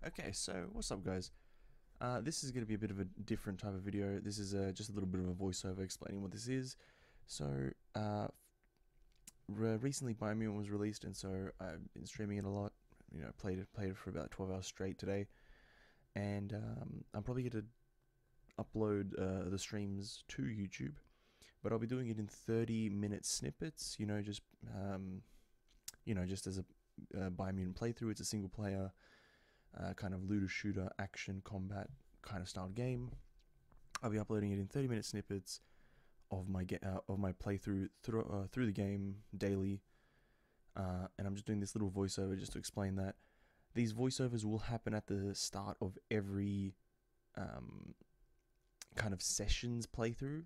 Okay, so what's up, guys? This is going to be a bit of a different type of video. This is just a little bit of a voiceover explaining what this is. So, recently Biomutant was released, and so I've been streaming it a lot. You know, played it for about 12 hours straight today, and I'm probably going to upload the streams to YouTube, but I'll be doing it in 30-minute snippets. Just just as a Biomutant playthrough. It's a single player. Kind of looter shooter action combat kind of style game. I'll be uploading it in 30-minute snippets of my playthrough through the game daily, and I'm just doing this little voiceover just to explain that these voiceovers will happen at the start of every kind of sessions playthrough.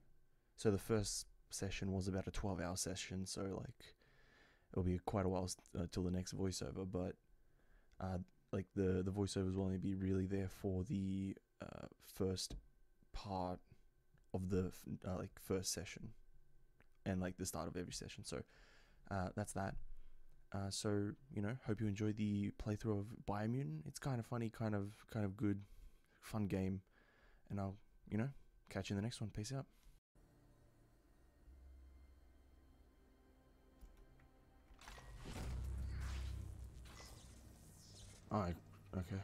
So the first session was about a 12-hour session, so like it'll be quite a while till the next voiceover, but like the voiceovers will only be really there for the first part of the first session, and like the start of every session. So that's that. So hope you enjoyed the playthrough of Biomutant. It's kind of funny, kind of good, fun game, and I'll catch you in the next one. Peace out. Alright, okay.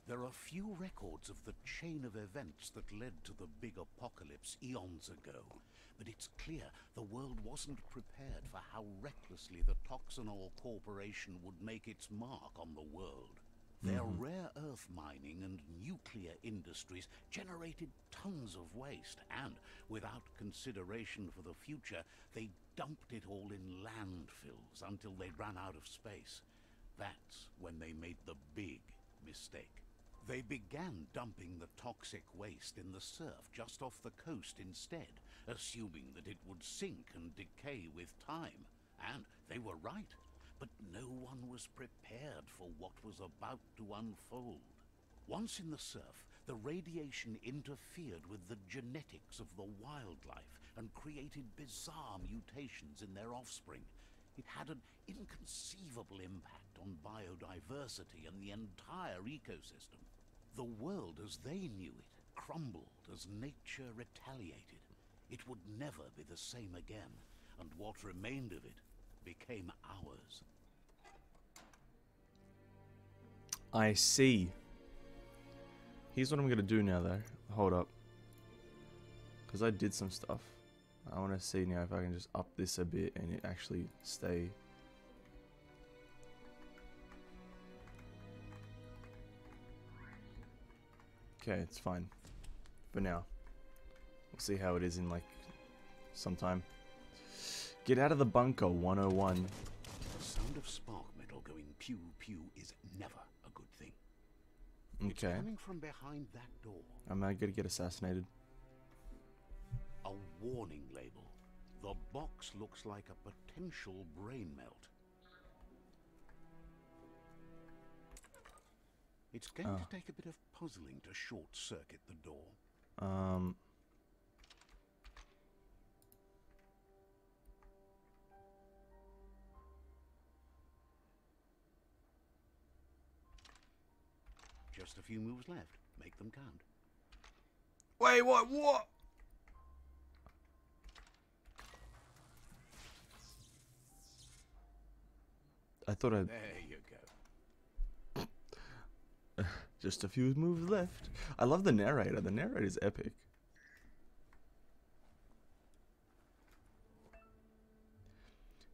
There are few records of the chain of events that led to the big apocalypse eons ago, but it's clear the world wasn't prepared for how recklessly the Toxanol Corporation would make its mark on the world. Their rare earth mining and nuclear industries generated tons of waste, and without consideration for the future, they dumped it all in landfills until they ran out of space. That's when they made the big mistake. They began dumping the toxic waste in the surf just off the coast instead, assuming that it would sink and decay with time. And they were right. But no one was prepared for what was about to unfold. Once in the surf, the radiation interfered with the genetics of the wildlife and created bizarre mutations in their offspring. It had an inconceivable impact on biodiversity and the entire ecosystem. The world as they knew it crumbled as nature retaliated. It would never be the same again, and what remained of it became ours. I see. Here's what I'm gonna do now, though. Hold up, because I did some stuff. I want to see now if I can just up this a bit and it actually stay. Okay, it's fine for now. We'll see how it is in like some time. Get out of the bunker, 101. The sound of spark metal going pew pew is never a good thing. Okay. It's coming from behind that door. Am I gonna get assassinated? A warning label. The box looks like a potential brain melt. It's going to take a bit of puzzling to short-circuit the door. Just a few moves left. Make them count. Wait, what? I thought I... There you go. Just a few moves left. I love the narrator. The narrator is epic.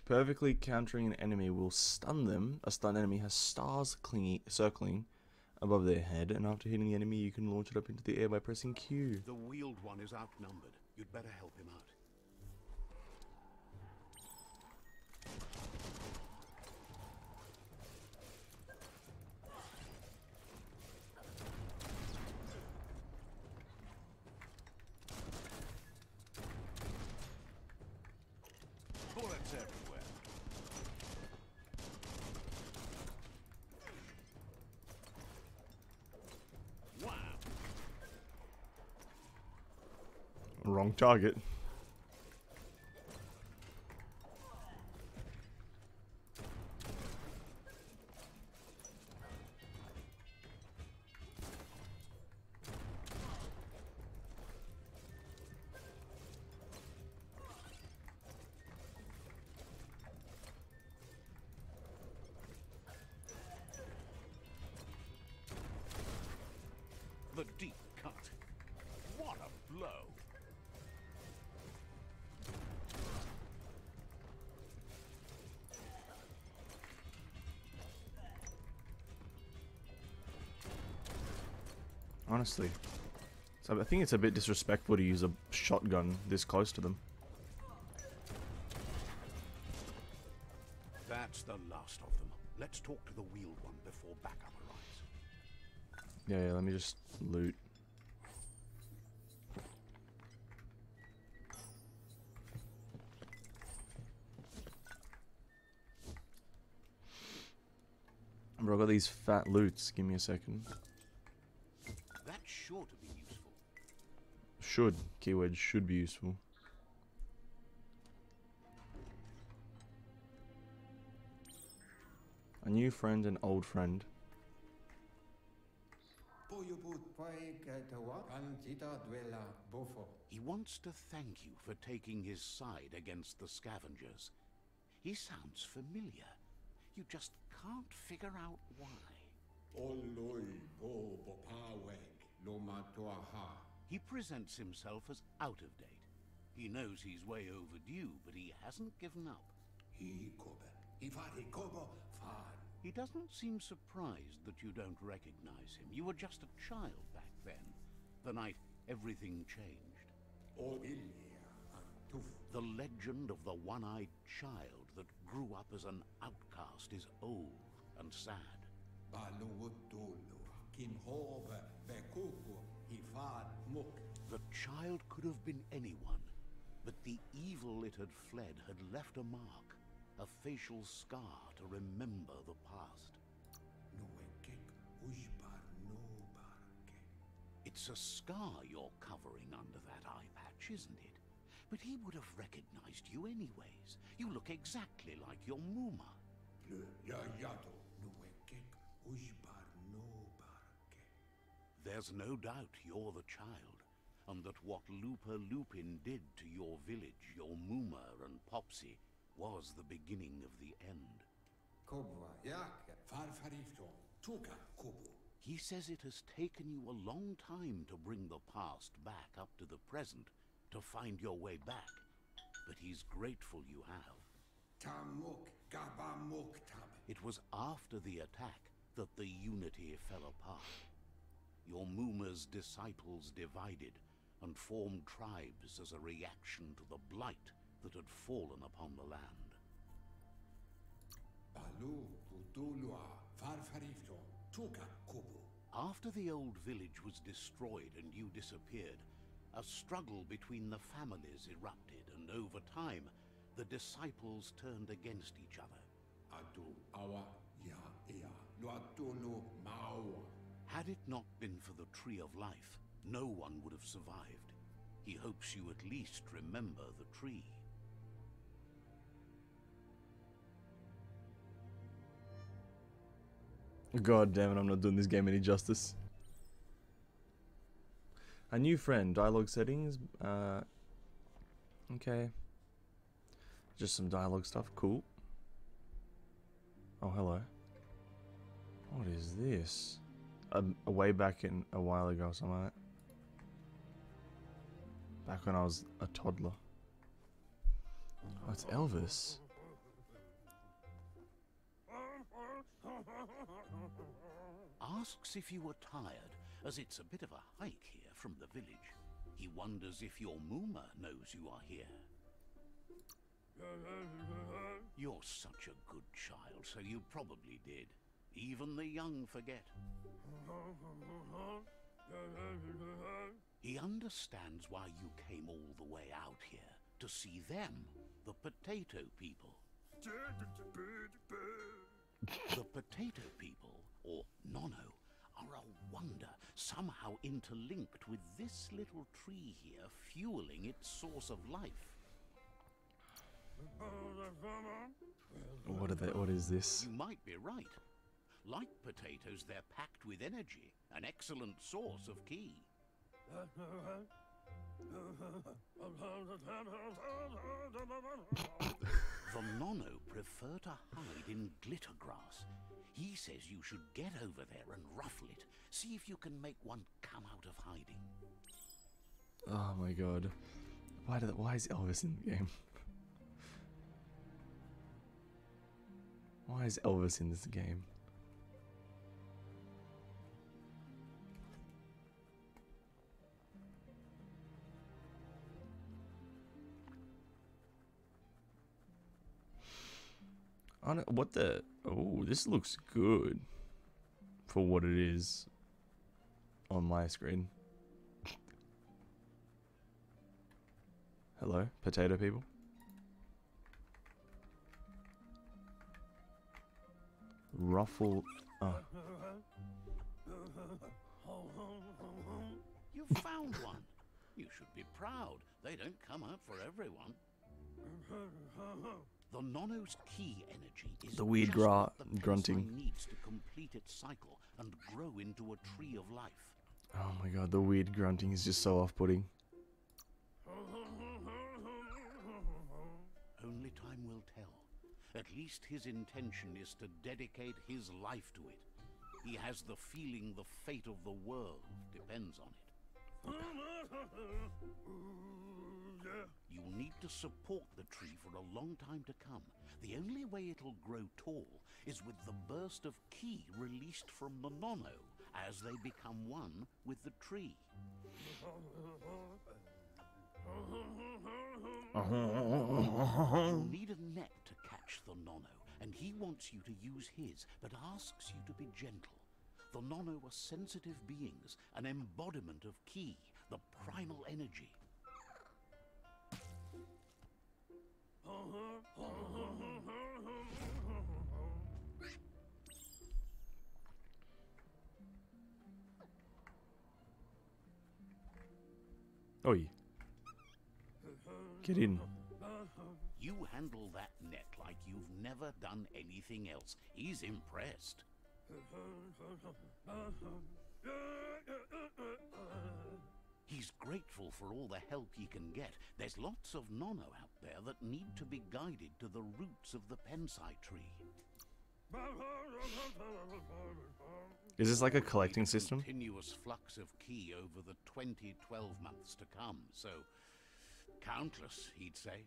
Perfectly countering an enemy will stun them. A stunned enemy has stars circling above their head, and after hitting the enemy, you can launch it up into the air by pressing Q. The wheeled one is outnumbered. You'd better help him out. Bullets everywhere. Wow. Wrong target. Honestly. So I think it's a bit disrespectful to use a shotgun this close to them. That's the last of them. Let's talk to the wheeled one before backup arrives. Yeah, let me just loot. Bro, I got these fat loots. Give me a second. That's sure to be useful. Should. Keyword should be useful. A new friend, an old friend. He wants to thank you for taking his side against the scavengers. He sounds familiar. You just can't figure out why. He presents himself as out of date. He knows he's way overdue, but he hasn't given up. He doesn't seem surprised that you don't recognize him. You were just a child back then, the night everything changed. The legend of the one-eyed child that grew up as an outcast is old and sad. The child could have been anyone, but the evil it had fled had left a mark, a facial scar to remember the past. It's a scar you're covering under that eye patch, isn't it? But he would have recognized you anyways. You look exactly like your Muma. There's no doubt you're the child, and that what Looper Lupin did to your village, your Muma and Popsy, was the beginning of the end. He says it has taken you a long time to bring the past back up to the present, to find your way back, but he's grateful you have. It was after the attack that the unity fell apart. Your Muma's disciples divided and formed tribes as a reaction to the blight that had fallen upon the land. After the old village was destroyed and you disappeared, a struggle between the families erupted, and over time, the disciples turned against each other. Had it not been for the Tree of Life, no one would have survived. He hopes you at least remember the tree. God damn it, I'm not doing this game any justice. A new friend, dialogue settings, okay. Just some dialogue stuff, cool. Oh, hello. What is this? Way back in a while ago or something like that. Back when I was a toddler. Oh, it's Elvis. Asks if you were tired, as it's a bit of a hike here from the village. He wonders if your Muma knows you are here. You're such a good child, so you probably did. Even the young forget. He understands why you came all the way out here, to see them, the potato people. The potato people, or Nono, are a wonder, somehow interlinked with this little tree here, fueling its source of life. What is this? You might be right. Like potatoes, they're packed with energy, an excellent source of ki. The Nono prefer to hide in glitter grass. He says you should get over there and ruffle it. See if you can make one come out of hiding. Oh my god. Why is Elvis in the game? Why is Elvis in this game? I don't, what the? Oh, this looks good for what it is on my screen. Hello, potato people. Ruffle. Oh. You found one. You should be proud. They don't come out for everyone. The Nono's key energy is The weird just what the grunting. Pensai needs to complete its cycle and grow into a tree of life. Oh my god, the weird grunting is just so off-putting. Only time will tell. At least his intention is to dedicate his life to it. He has the feeling the fate of the world depends on it. You'll need to support the tree for a long time to come. The only way it'll grow tall is with the burst of ki released from the Nono as they become one with the tree. You'll need a net to catch the Nono, and he wants you to use his, but asks you to be gentle. The Nono are sensitive beings, an embodiment of ki, the primal energy. Oi. Get in. You handle that net like you've never done anything else. He's impressed. He's grateful for all the help he can get. There's lots of Nono out there that need to be guided to the roots of the Pensai tree. Is this like a collecting system? Continuous flux of ki over the 12 months to come, so countless, he'd say.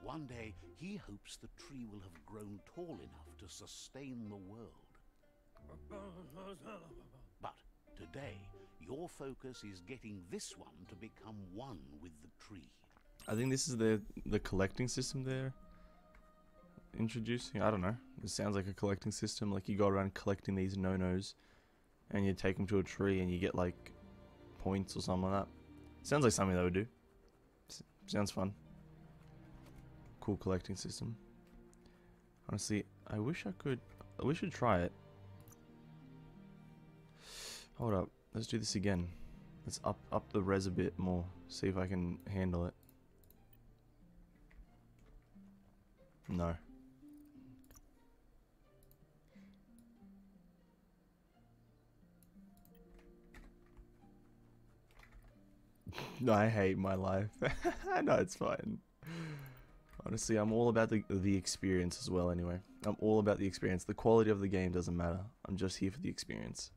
One day, he hopes the tree will have grown tall enough to sustain the world. But today, your focus is getting this one to become one with the tree. I think this is the collecting system they're introducing. I don't know. It sounds like a collecting system. Like you go around collecting these no-nos and you take them to a tree and you get like points or something like that. Sounds like something they would do. Sounds fun. Cool collecting system. Honestly, I wish I could. We should try it. Hold up. Let's do this again. Let's up the res a bit more. See if I can handle it. No. No, I hate my life. No, it's fine. Honestly, I'm all about the experience as well anyway. I'm all about the experience. The quality of the game doesn't matter. I'm just here for the experience.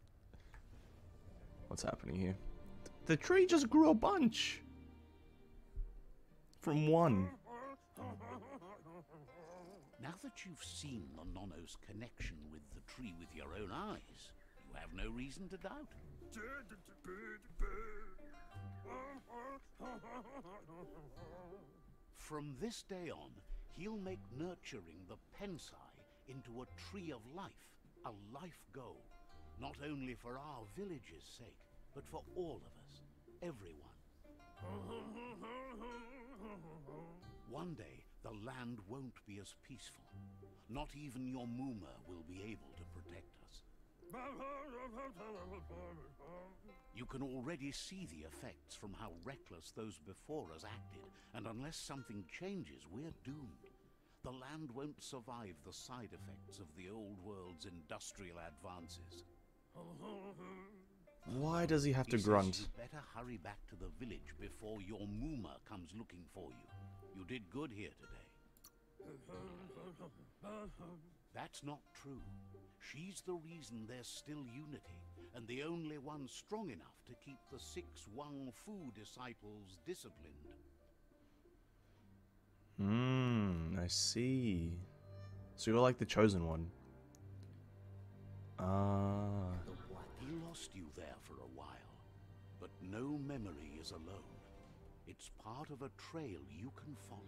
What's happening here? The tree just grew a bunch. From one. Now that you've seen the Nono's connection with the tree with your own eyes, you have no reason to doubt. From this day on, he'll make nurturing the Pensai into a tree of life, a life goal, not only for our village's sake, but for all of us, everyone. One day, the land won't be as peaceful. Not even your Muma will be able to protect us. You can already see the effects from how reckless those before us acted, and unless something changes, we're doomed. The land won't survive the side effects of the old world's industrial advances. Why does he have to He grunt? says you better hurry back to the village before your Muma comes looking for you. You did good here today. That's not true. She's the reason there's still unity, and the only one strong enough to keep the 6 Wang Fu disciples disciplined. I see. So you're like the chosen one. Ah. He lost you there for a while, but no memory is alone. It's part of a trail you can follow.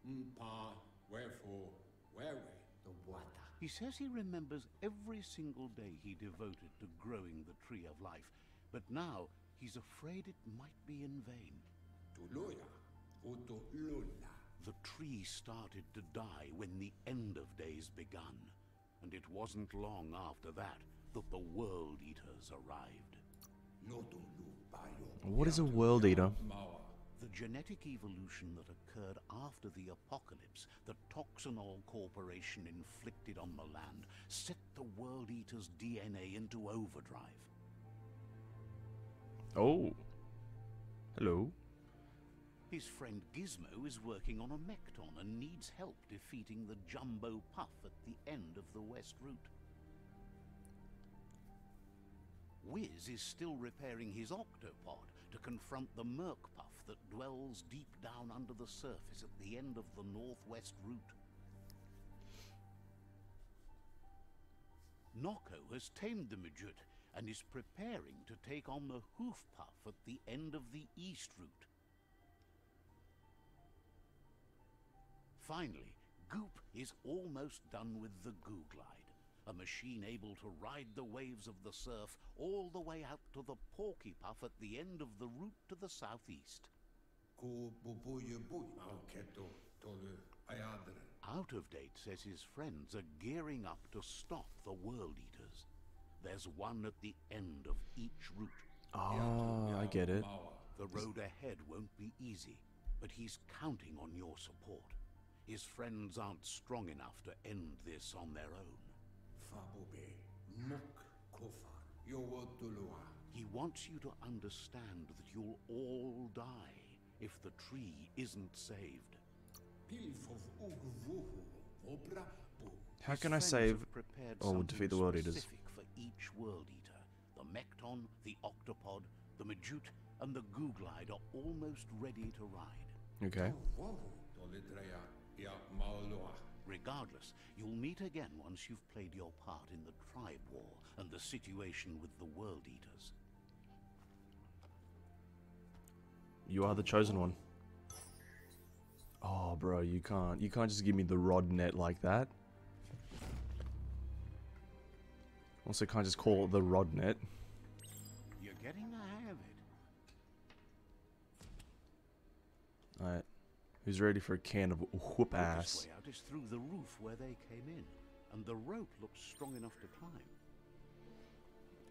Mpa, wherefore, whereway? The water. He says he remembers every single day he devoted to growing the Tree of Life, but now he's afraid it might be in vain. Tuluya, uto lula. The tree started to die when the end of days begun, and it wasn't long after that that the World Eaters arrived. Loto lu bayo. What is a world eater? Mawa. The genetic evolution that occurred after the apocalypse that Toxanol Corporation inflicted on the land set the World Eater's DNA into overdrive. Oh. Hello. His friend Gizmo is working on a Mekton and needs help defeating the Jumbo Puff at the end of the West Route. Wiz is still repairing his Octopod to confront the Merc Puff that dwells deep down under the surface at the end of the Northwest Route. Nocco has tamed the Majut and is preparing to take on the Hoof Puff at the end of the East Route. Finally, Goop is almost done with the Googlide, a machine able to ride the waves of the surf all the way out to the Porky Puff at the end of the route to the southeast. Ku bubuye buy. Alketo, tolu, ayadre. Out of Date says his friends are gearing up to stop the World Eaters. There's one at the end of each route. Oh, I get it. Mawa. The road ahead won't be easy, but he's counting on your support. His friends aren't strong enough to end this on their own. Fabube, muk kofa, yowotulua. He wants you to understand that you'll all die if the tree isn't saved. Pilfov ugvuhu, obra bu. How His can I friends save have prepared or something defeat the World Eaters? specific for each World Eater. The Mekton, the Octopod, the Majut, and the Googlide are almost ready to ride. Okay. Tolitreya, ya maulua. Regardless, you'll meet again once you've played your part in the Tribe War and the situation with the World Eaters. You are the chosen one. Oh, bro, you can't just give me the rod net like that. Also, can't just call it the rod net. You're getting the hang of it. Alright. Who's ready for a can of whoop The ass? quickest way out is through the roof where they came in, and the rope looks strong enough to climb.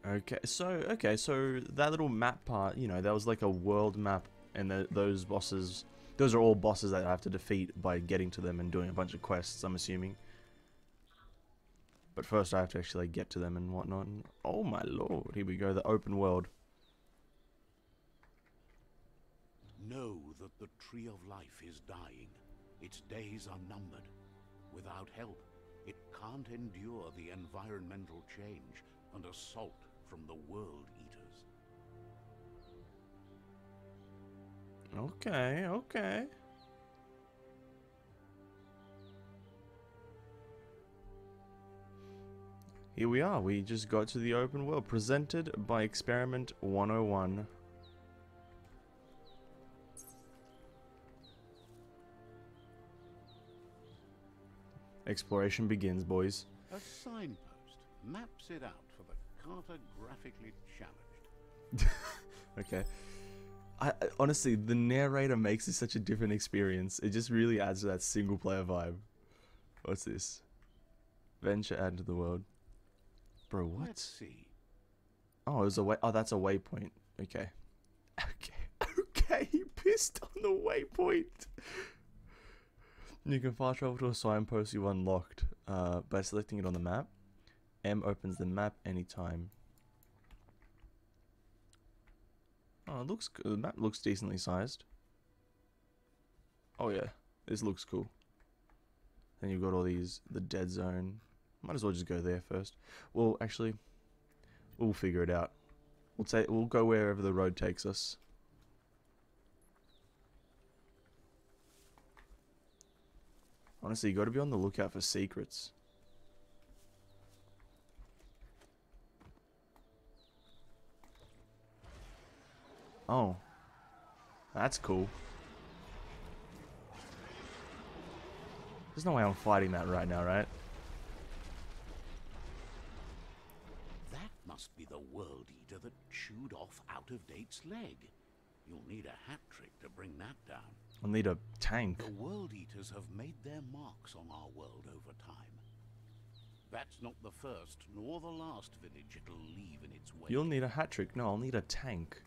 Okay, so that little map part, you know, that was like a world map, and those bosses, those are all bosses that I have to defeat by getting to them and doing a bunch of quests, I'm assuming. But first I have to actually get to them and whatnot. And, oh my lord, here we go, the open world. Know that the Tree of Life is dying. Its days are numbered. Without help, it can't endure the environmental change and assault from the World Eaters. Okay, okay. Here we are, we just got to the open world, presented by Experiment 101. Exploration begins, boys. A signpost maps it out for the cartographically challenged. Okay. I honestly, the narrator makes this such a different experience. It just really adds to that single player vibe. What's this? Venture out into the world. Bro, what? Let's see. Oh, it was a way. Oh, that's a waypoint. Okay. Okay, he pissed on the waypoint. You can fast travel to a signpost you unlocked by selecting it on the map. M opens the map anytime. Oh, it looks good. The map looks decently sized. Oh yeah, this looks cool. Then you've got all these, the dead zone. Might as well just go there first. Well, actually, we'll figure it out. We'll go wherever the road takes us. Honestly, you got to be on the lookout for secrets. Oh, that's cool. There's no way I'm fighting that right now, right? That must be the World Eater that chewed off Out-of-Date's leg. You'll need a hat trick to bring that down. I'll need a tank. The World Eaters have made their marks on our world over time. That's not the first nor the last village it'll leave in its wake. You'll need a hat trick. No, I'll need a tank.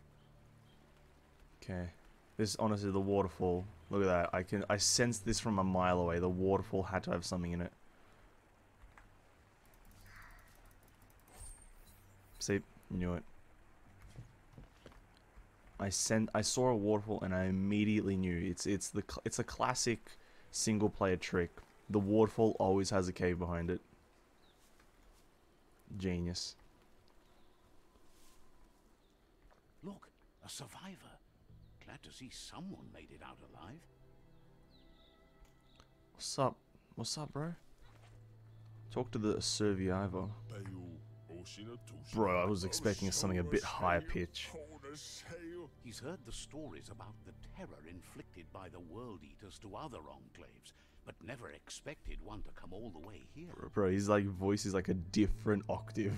Okay. This is honestly the waterfall. Look at that. I sensed this from a mile away. The waterfall had to have something in it. See, knew it. I saw a waterfall and I immediately knew it's a classic single player trick. The waterfall always has a cave behind it. Genius. Look, a survivor. Glad to see someone made it out alive. What's up? What's up, bro? Talk to the survivor. Bro, I was expecting something a bit higher pitch. He's heard the stories about the terror inflicted by the World Eaters to other enclaves, but never expected one to come all the way here. Bro, his like voice is like a different octave.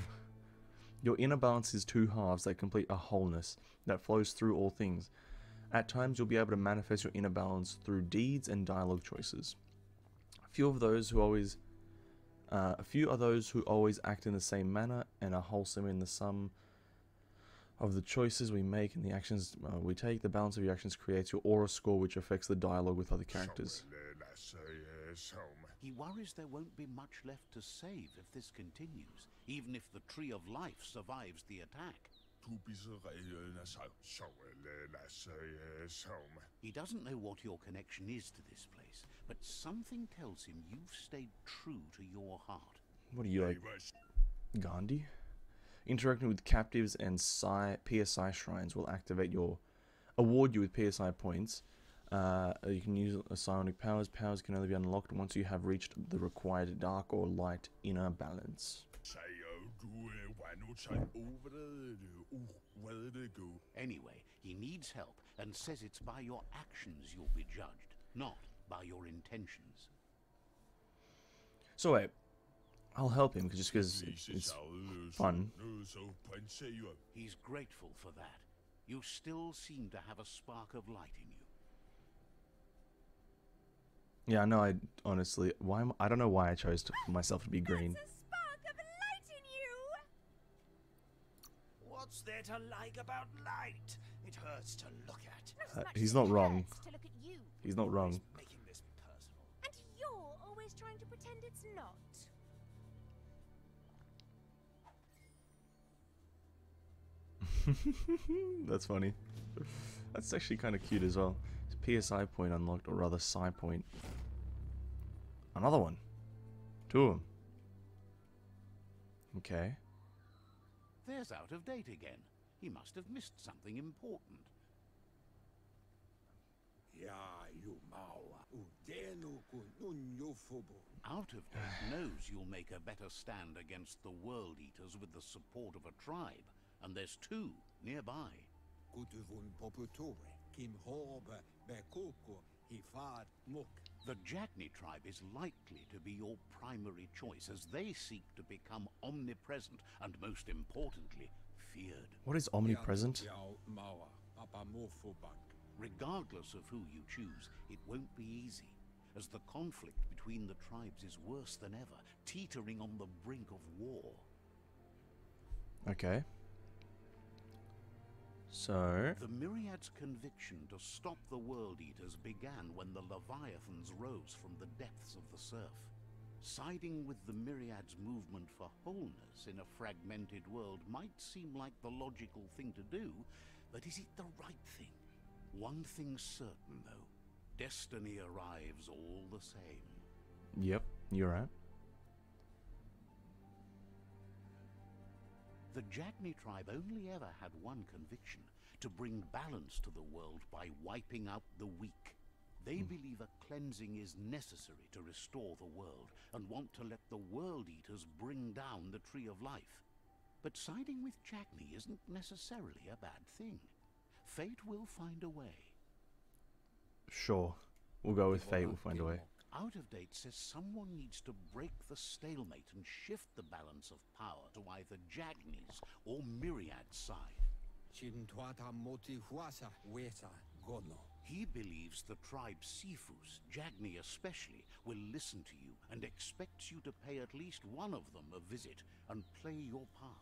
Your inner balance is two halves that complete a wholeness that flows through all things. At times, you'll be able to manifest your inner balance through deeds and dialogue choices. A few are those who always act in the same manner and are wholesome in the sum of the choices we make and the actions we take. The balance of your actions creates your aura score, which affects the dialogue with other characters. He worries there won't be much left to save if this continues, even if the Tree of Life survives the attack. He doesn't know what your connection is to this place, but something tells him you've stayed true to your heart. What are you, like, Gandhi? Interacting with captives and PSI shrines will award you with PSI points. You can use psionic powers. Powers can only be unlocked once you have reached the required dark or light inner balance. Anyway, he needs help and says it's by your actions you'll be judged, not by your intentions. So wait, I'll help him just because it's fun. He's grateful for that. You still seem to have a spark of light in you. Yeah, I know. I don't know why I chose for myself to be green. That's a spark of light in you. What's there to like about light? It hurts to look at. He's not wrong. To look at you. He's not wrong. Making this personal. And you're always trying to pretend it's not. That's funny. That's actually kind of cute as well. PSI point unlocked, or rather psi point. Another one. Two of them. Okay. There's Out of Date again. He must have missed something important. Out of Date knows you'll make a better stand against the World Eaters with the support of a tribe, and there's two nearby. The Jagni tribe is likely to be your primary choice as they seek to become omnipresent and, most importantly, feared. What is omnipresent? Regardless of who you choose, it won't be easy, as the conflict between the tribes is worse than ever, teetering on the brink of war. Okay. So... The Myriad's conviction to stop the World Eaters began when the Leviathans rose from the depths of the surf. Siding with the Myriad's movement for wholeness in a fragmented world might seem like the logical thing to do, but is it the right thing? One thing's certain, though. Destiny arrives all the same. Yep, you're right. The Jagni tribe only ever had one conviction: to bring balance to the world by wiping out the weak. They believe a cleansing is necessary to restore the world, and want to let the World Eaters bring down the Tree of Life. But siding with Jagni isn't necessarily a bad thing. Fate will find a way. Sure. We'll go with fate, we'll find a way. Out of date says someone needs to break the stalemate and shift the balance of power to either Jagni's or Myriad's side. Chintuata motihuasa wesa gono. He believes the tribe Sifus, Jagni especially, will listen to you and expects you to pay at least one of them a visit and play your part.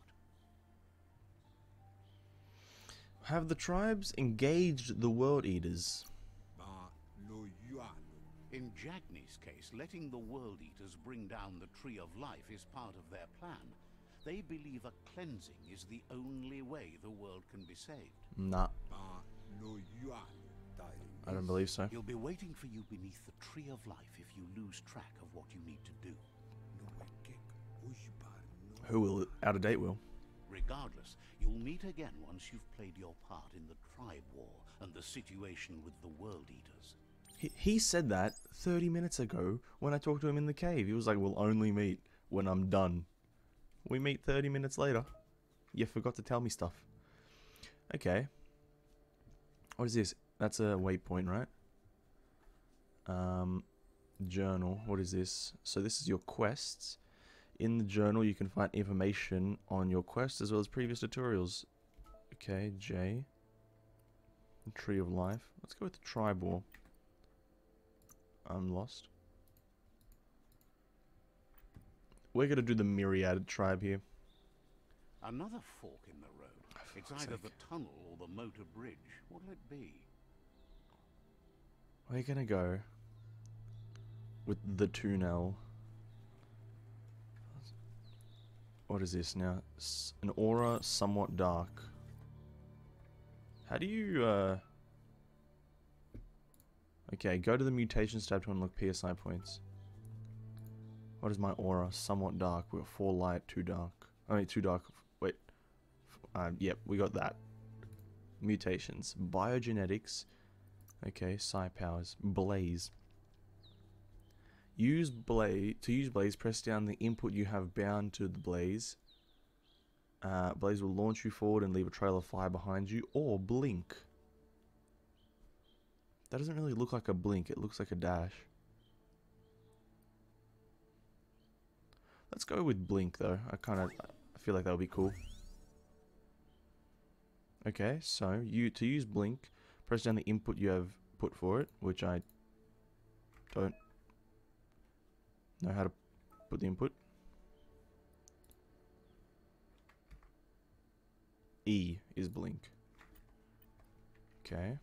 Have the tribes engaged the World Eaters? Ma lo yuan. In Jagni's case, letting the World Eaters bring down the Tree of Life is part of their plan. They believe a cleansing is the only way the world can be saved. Nah, Ma lo yuan. I don't believe so. He'll be waiting for you beneath the Tree of Life if you lose track of what you need to do. Who will? Out of date will. Regardless, you'll meet again once you've played your part in the tribe war and the situation with the World Eaters. He said that 30 minutes ago when I talked to him in the cave. He was like, we'll only meet when I'm done. We meet 30 minutes later. You forgot to tell me stuff. Okay. What is this? That's a waypoint, right? Journal. What is this? So this is your quests. In the journal, you can find information on your quests as well as previous tutorials. Okay, J. Tree of Life. Let's go with the Tribe War. I'm lost. We're gonna do the Myriad tribe here. Another fork in the road. It's either the tunnel or the motor bridge. What'll it be? We're gonna go with the tunnel. What is this now? An aura somewhat dark. How do you, Okay, go to the mutations tab to unlock PSI points. What is my aura? Somewhat dark. We got 4 light, 2 dark. I mean, 2 dark. Wait. Yep, we got that. Mutations. Biogenetics. Okay, psi powers. Blaze. To use blaze, press down the input you have bound to the blaze. Blaze will launch you forward and leave a trail of fire behind you, or blink. That doesn't really look like a blink, it looks like a dash. Let's go with blink though. I feel like that would be cool. Okay, so to use blink, press down the input you have put for it, which I don't know how to put the input. E is blink. Okay.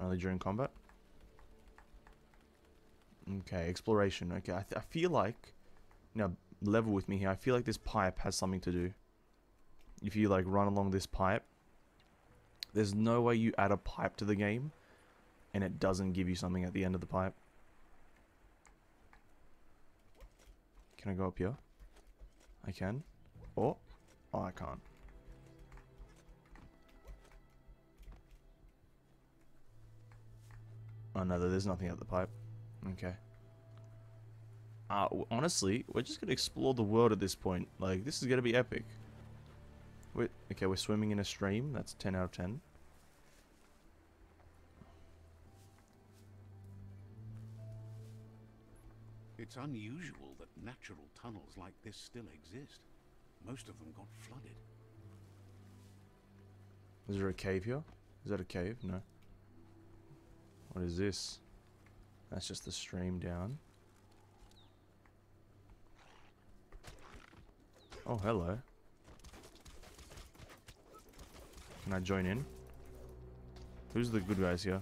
Only during combat. Okay, exploration. Okay, I feel like, now level with me here. I feel like this pipe has something to do. If you like run along this pipe, there's no way you add a pipe to the game and it doesn't give you something at the end of the pipe. Can I go up here? I can. Oh, I can't. Oh no, there's nothing at the pipe. Okay. Honestly, we're just gonna explore the world at this point. Like, this is gonna be epic. Okay, we're swimming in a stream. That's 10 out of 10. It's unusual that natural tunnels like this still exist. Most of them got flooded. Is there a cave here? Is that a cave? No. What is this? That's just the stream down. Oh, hello. Can I join in? Who's the good guys here?